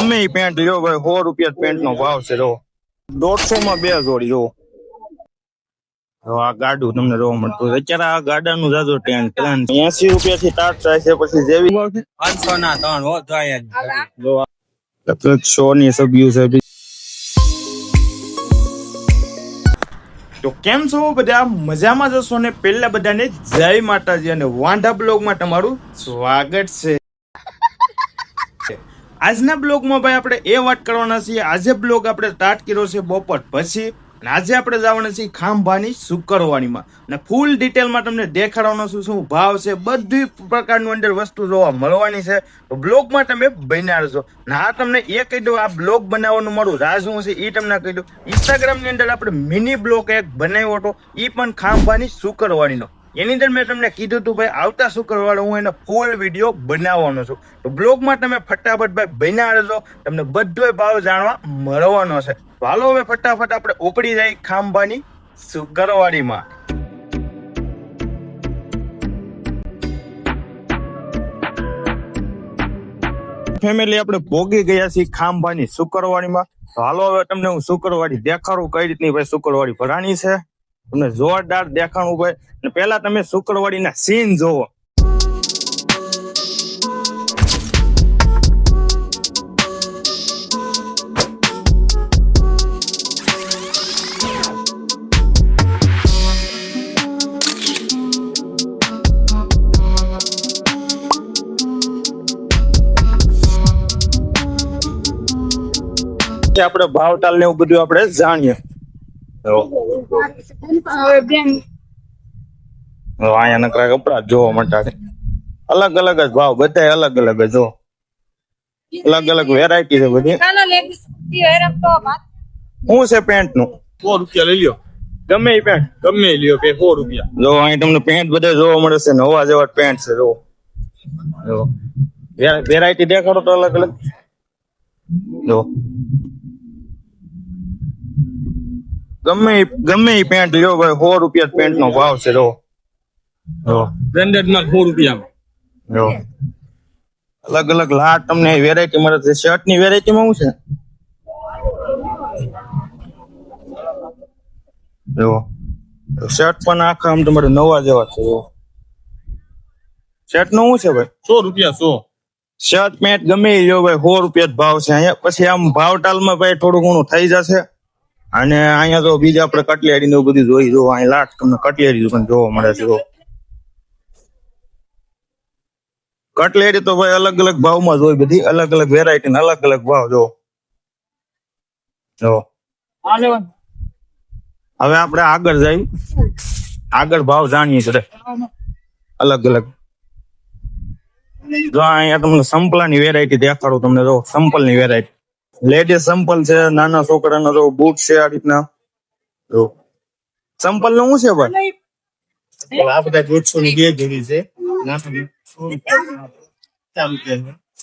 ગમે એ પેન્ટ લ્યો ભાઈ, 100 રૂપિયા પેન્ટ નો ભાવ છે. જો 150 માં 2 જોડી. જો આ ગાડું તમને જોવા મળતું અત્યારે. આ ગાડા નું જાજો ટ્રેન્ડ 80 રૂપિયા થી સ્ટાર્ટ થાય છે. પછી જેવી 500 ના 3 હો થાય. જો 100 ની સબ્યું છે. તો કેમ છો બધા? મજામાં જશો ને? પહેલા બધાને જય માતાજી અને વાંઢા બ્લોગમાં તમારું સ્વાગત છે. આજના બ્લોગમાં ભાઈ આપણે એ વાત કરવાના છીએ. આજે બ્લોગ આપણે સ્ટાર્ટ કર્યો છે બપોર પછી. આજે આપણે જવાના છીએ ખાંભાની શુક્રવારીમાં અને ફૂલ ડિટેલમાં તમને દેખાડવાનો છું. શું ભાવ છે, બધી પ્રકારનું અંદર વસ્તુ જોવા મળવાની છે. તો બ્લોગમાં તમે બન્યા રહેજો. ને હા, તમને એ કહી દઉં, આ બ્લોગ બનાવવાનું મારું રાજ શું છે એ તમને કહી દઉં. ઇન્સ્ટાગ્રામની અંદર આપણે મિની બ્લોગ એક બનાવ્યો હતો, એ પણ ખાંભાની શુક્રવારીનો. એની અંદર મેં તમને કીધું હતું ભાઈ આવતા શુક્રવારે હું એનો ફૂલ વિડીયો બનાવવાનો છું. તો બ્લોગમાં તમે ફટાફટ ભાઈ બન્યા રહેજો, તમને બધો ભાવ જાણવા મળવાનો છે. હાલો હવે ફટાફટ આપણે ઉપડી જાય ખાંભાની શુક્રવારીમાં. ફેમિલી આપણે ભોગી ગયા છીએ ખાંભાની શુક્રવારીમાં. તો હાલો હવે તમને હું શુક્રવારી દેખાડું કઈ રીતની ભાઈ શુક્રવારી ભરાણી છે. તમને જોરદાર દેખાણું ભાઈ. અને પેલા તમે શુક્રવારીના સીન જોવો. આપણે ભાવતાલ ને એવું બધું આપણે જાણીએ. અહીંયા નકરા કપડા જોવા મળતા છે. અલગ અલગ જ ભાવ, બધા અલગ અલગ જ. જો અલગ અલગ વેરાયટી છે બધી. શું છે પેન્ટ નું? 100 રૂપિયા લઈ લ્યો. ગમે એ પેન્ટ ગમે એ લ્યો, 100 રૂપિયા. જો અહીં તમને પેન્ટ બધા જોવા મળે છે. નવા જેવા પેન્ટ છે. જો વેરાયટી દેખાડો તો અલગ અલગ. જો ગમે એ પેન્ટ લ્યો ભાઈ, 100 રૂપિયા પેન્ટ નો ભાવ છે. જો બ્રાન્ડેડ માં 100 રૂપિયા. જો અલગ અલગ લાટ તમને વેરાયટી મળે છે. શર્ટ ની વેરાયટી માં શું છે? જો શર્ટ પણ આખા આમ તમારે નવા જેવા છે. શર્ટ નું શું છે ભાઈ? 100 રૂપિયા 100. શર્ટ પેન્ટ ગમે એ લ્યો ભાઈ, 100 રૂપિયા જ ભાવ છે અહીંયા. પછી આમ ભાવતાલમાં ભાઈ થોડું ઘણું થઈ જશે. અને અહીંયા તો બીજા આપણે કટલેરી ને બધું જોઈ. જો અહીં લાટ તમને કટલેરી પણ જોવા મળે છે. કટલેરી તો ભાઈ અલગ અલગ ભાવમાં જોઈ, બધી અલગ અલગ વેરાયટી ને અલગ અલગ ભાવ. જો હવે આપણે આગળ જઈ, આગળ ભાવ જાણીએ છે અલગ અલગ. જો અહીંયા તમને સંપલાની વેરાયટી દેખાડું તમને. જો સંપલ ની વેરાયટી, લેડીઝ સંપલ છે, નાના છોકરાના જો બૂટ છે આ રીતના. જો સંપલ નું શું છે ભાઈ? આ બધા 150 ની 2 જોડી છે.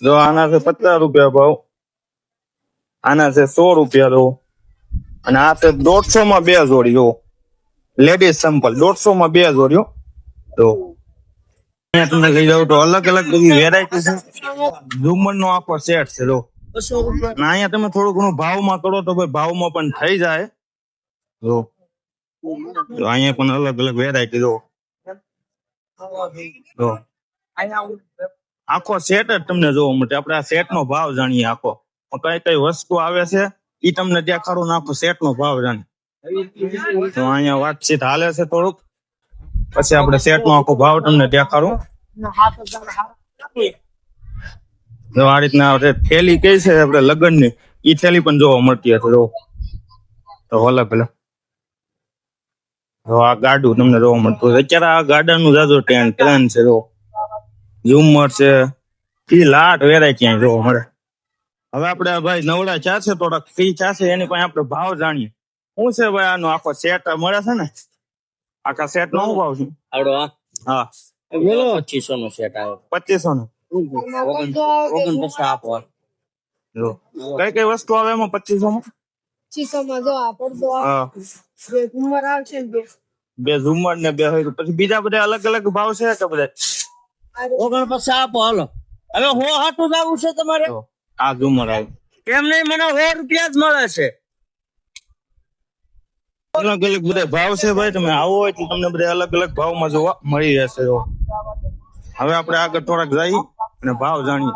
જો આના છે 50 રૂપિયા ભાવ, આના છે 100 રૂપિયા. જો અને આ છે 150 માં 2 જોડી. જો લેડીઝ સંપલ 150 માં 2 જોડીઓ. તો અહીંયા તમને લઈ જાવ તો અલગ અલગ બધી વેરાયટી છે. ઝુમર નો આખો સેટ છે. જો અહીંયા તમે થોડું ઘણું ભાવમાં કરો તો ભાઈ ભાવમાં પણ થઈ જાય. જો અહીંયા પણ અલગ અલગ વેરાયટી. જો આખો સેટ જ તમને જોવા મળે. આપણે આ સેટ નો ભાવ જાણીએ. આખો કઈ કઈ વસ્તુ આવે છે એ તમને દેખાડો ને આખો સેટ નો ભાવ જાણીએ. તો અહીંયા વાતચીત હાલે છે થોડુંક, પછી આપણે સેટ નો આખો ભાવ તમને દેખાડું. જો આ રીતના થેલી કઈ છે આપણે લગ્ન ની, ઈ થેલી પણ જોવા મળતી હશે. જો તો અલગ અલગ. આ ગાડું તમને જોવા મળતું. અત્યારે આ ગાડા નું જાજો ટ્રેન્ડ છે. જો ઝુમર છે, ઈ લાટ વેરાયટી અહીં જોવા મળે. હવે આપણે ભાઈ નવડા ચા છે થોડાક, કઈ ચા છે એની પાસે આપણે ભાવ જાણીએ. શું છે ભાઈ આનો આખો સેટ મળે છે ને? આખા સેટ નો શું ભાવ છે? આવડો હા 2500 નો સેટ આવ્યો. 2500 નો. 29 આપો. જો કઈ કઈ વસ્તુ આવે એમાં 2500 માં? 2500 માં જો આ પડદો બે ઝુમર આવશે ને 2 ઝુમર ને 2 હોય. પછી બીજા બધા અલગ અલગ ભાવ છે કે બધા? 29 આપો. હાલો હવે હો હાટું જ આવું છે તમારે. આ ઝુમર આવે કેમ નહીં, મને 100 રૂપિયા જ મળે છે. અલગ અલગ બધા ભાવ છે ભાઈ, તમે આવો હોય તો તમને બધા અલગ અલગ ભાવમાં જોવા મળી રહેશે. જો હવે આપણે આગળ થોડાક જઈ અને ભાવ જાણીએ.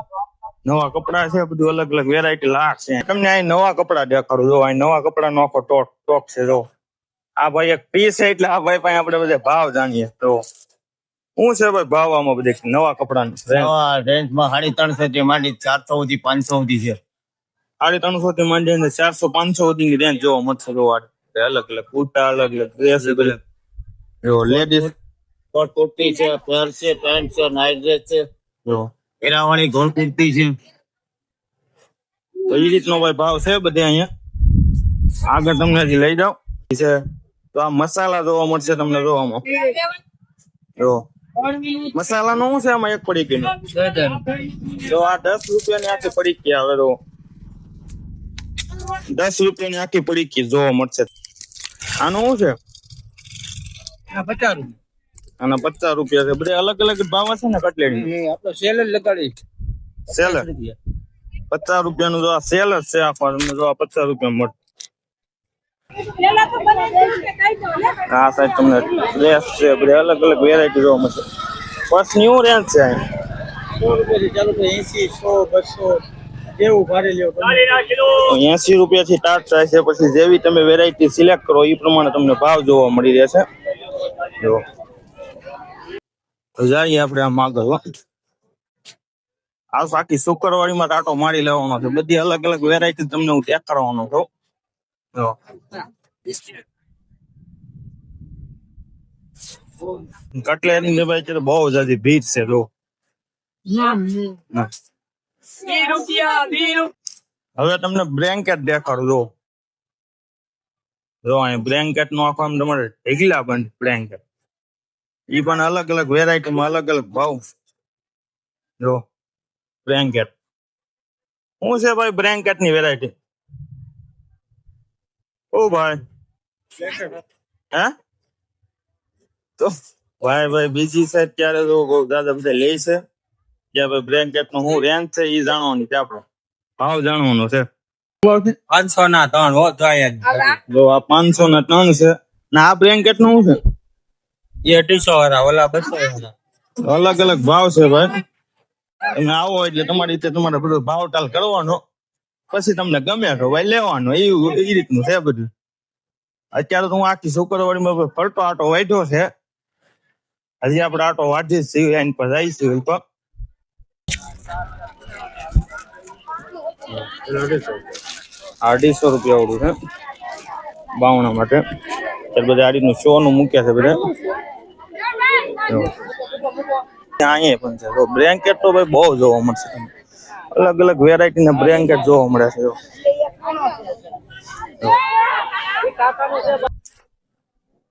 નવા કપડા છે, બધું અલગ અલગ વેરાયટી લાખ છે. તમને અહીં નવા કપડા દેખાડું. જો અહીં નવા કપડાનો આખો ટોક છે. જો આ ભાઈ એક પીસ છે, એટલે આ ભાઈ પાસે આપણે બધા ભાવ જાણીએ. તો શું છે ભાઈ ભાવ આમાં બધે નવા કપડાની? રેન્જમાં 350 થી માંડી 400 સુધી 500 સુધી છે. 350 થી માંડીને 400 500 સુધીની રેન્જ જોવા મળશે. જોવા અલગ અલગ કુર્તા, અલગ અલગ ડ્રેસ, જો લેડીઝ કોટ કુર્તી છે, પર્સ છે, પેન્ટ છે, નાઇટ ડ્રેસ છે, જો એરાવાળી ગોળ કુર્તી છે. તો એ રીતનો ભાઈ ભાવ છે બધે અહીંયા. આગળ તમને હજી લઈ જાઓ છે. તો આ મસાલા જોવા મળશે તમને. જોવામાં જો મસાલા નું શું છે આમાં? એક પડી ગઈ જો આ 10 રૂપિયાની આખી પડી ગઈ આવે. તો 10 રૂપિયાની આખી પડી ગઈ જોવા મળશે. આનું શું છે? 50 રૂપિયા. આના 50 રૂપિયા છે. બધા અલગ અલગ ભાવ છે ને કટલેરી. આપણે સેલ જ લગાડી સેલ 50 રૂપિયાનું જો આ સેલ જ છે. આ તમને જો આ 50 રૂપિયા મળે. આ સાઈડ તમને ડ્રેસ છે, બધા અલગ અલગ વેરાયટી જોવા મળશે. બસ ન્યુ રેન્જ છે અહીં. 100 રૂપિયાથી ચાલુ તો 80, 100, 200 જેવું ભારે લ્યો. 80 રૂપિયાથી સ્ટાર્ટ થાય છે. પછી જેવી તમે વેરાયટી સિલેક્ટ કરો એ પ્રમાણે તમને ભાવ જોવા મળી રહેશે. જો તો જઈએ આપણે આમ આગળ. આ આખી શુક્રવારીમાં ટાટો મારી લેવાનો છે. બધી અલગ અલગ વેરાયટી તમને હું ચેક કરવાનો છું. જો કટલેરી ભાઈ છે, બહુ જાજી ભીડ છે. જો હવે તમને બ્લેન્કેટ દેખાડું. જો અહીં બ્લેન્કેટ નો આખો આમ તમારે ઢીકલા બંધ બ્લેન્કેટ. ઈ પણ અલગ અલગ વેરાયટીમાં અલગ અલગ ભાવ. જો બ્લેન્કેટ શું છે ભાઈ? બ્લેન્કેટ ની વેરાયટી. ઓ ભાઈ હે તો ભાઈ બીજી સાઈડ ક્યારે તો દાદા બધા લે છે. ત્યાં ભાઈ બ્લેન્કેટ નો હું રેન્જ છે એ જાણવાની છે. આપણો ભાવ જાણવાનો છે. 500 ના 3 હો થાય. જો આ 500 ના 3 છે. ના આ બ્લેન્કેટ નું શું છે? એ 200 વાળા, ઓલા 200 વાળા. અલગ અલગ ભાવ છે ભાઈ. તમે આવો એટલે તમારી રીતે તમારે બધો ભાવ તાલ કરવાનો. પછી તમને ગમે તો ભાઈ લેવાનો. એ રીતનું છે બધું. અત્યારે તો હું આખી શુક્રવારીમાં ફરતો આટો વાઢ્યો છે. હજી આપણે આટો વાઢી છીએ, એની પર જઈશું. તો 250 રૂપિયા વાળું છે બાવણા માટે. ત્યારે બધા આ રીતનું શો નું મૂક્યા છે બધા. અહીંયા પણ છે. બ્લેન્કેટ તો ભાઈ બહુ જોવા મળશે. અલગ અલગ વેરાયટી ના બ્લેન્કેટ જોવા મળે છે.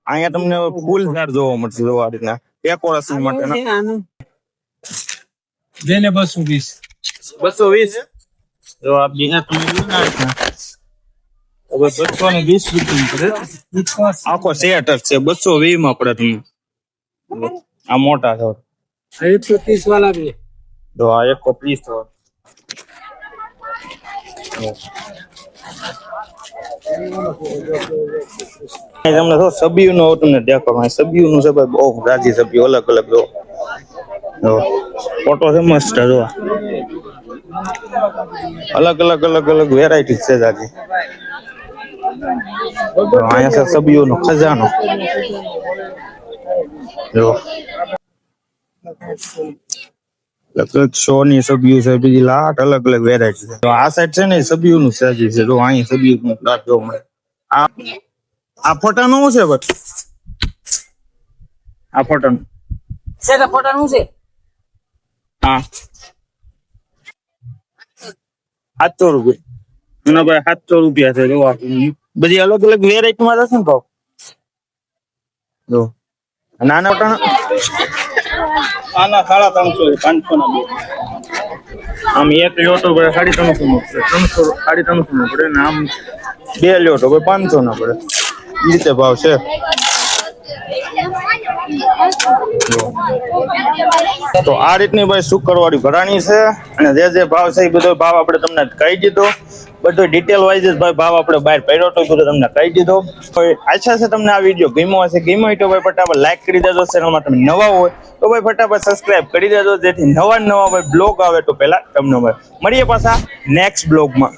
અહીંયા તમને ફૂલ ઝાડ જોવા મળશે. જો આ રીતના ડેકોરેશન માટે જેને 220. 220. જો આ બીજા તમે હવે 220 રૂપિયા આખો સેટ જ છે. 220 માં પડે તમને. આ મોટા છે. 130 વાળા भी. તો આ 130 તમને તો સબિયું નો તમને દેખાડો. સબિયું નું છે ભાઈ બહુ રાજી સબિયું અલગ અલગ. જો ફોટો છે મસ્ત. જો અલગ અલગ અલગ અલગ વેરાયટી છે રાજી. અહીંયા છે સબિયું નો ખજાનો. જો સોની સબિયું છે. બીજી લાટ અલગ અલગ વેરાયટી છે. આ સાઈડ છે ને સબિયું નું સાજી છે. જો અહીં સબિયું નું લાટ જોવા મળે. આ ફોટા નું છે બસ. આ ફોટા નું છે તો ફોટા નું છે. હા 700 રૂપિયા. ના ભાઈ 700 રૂપિયા છે. જો બધી અલગ અલગ વેરાયટી માં જશે ને ભાવ. જો નાના ફોટા આના 350 500 ના બે. આમ એક લ્યો તો ભાઈ 350 નો પડે. 350 નો પડે ને આમ બે લ્યો તો ભાઈ 500 ના પડે. એ રીતે ભાવ છે. તો આ રીતની ભાઈ શુક્રવાળી ભરાણી છે અને જે ભાવ છે એ બધો ભાવ આપણે તમને કહી દીધો. બધું ડિટેલ વાઇઝ જ ભાઈ ભાવ આપણે બહાર પડ્યો તો બધું તમને કહી દીધો. તો આશા છે તમને આ વિડીયો ગમ્યો હશે. ગમ્યો હોય તો ભાઈ ફટાફટ લાઈક કરી દેજો. ચેનલમાં તમે નવા હોય તો ભાઈ ફટાફટ સબસ્ક્રાઇબ કરી દેજો, જેથી નવા ભાઈ બ્લોગ આવે તો પહેલા તમને મળીએ પાછા નેક્સ્ટ બ્લોગમાં.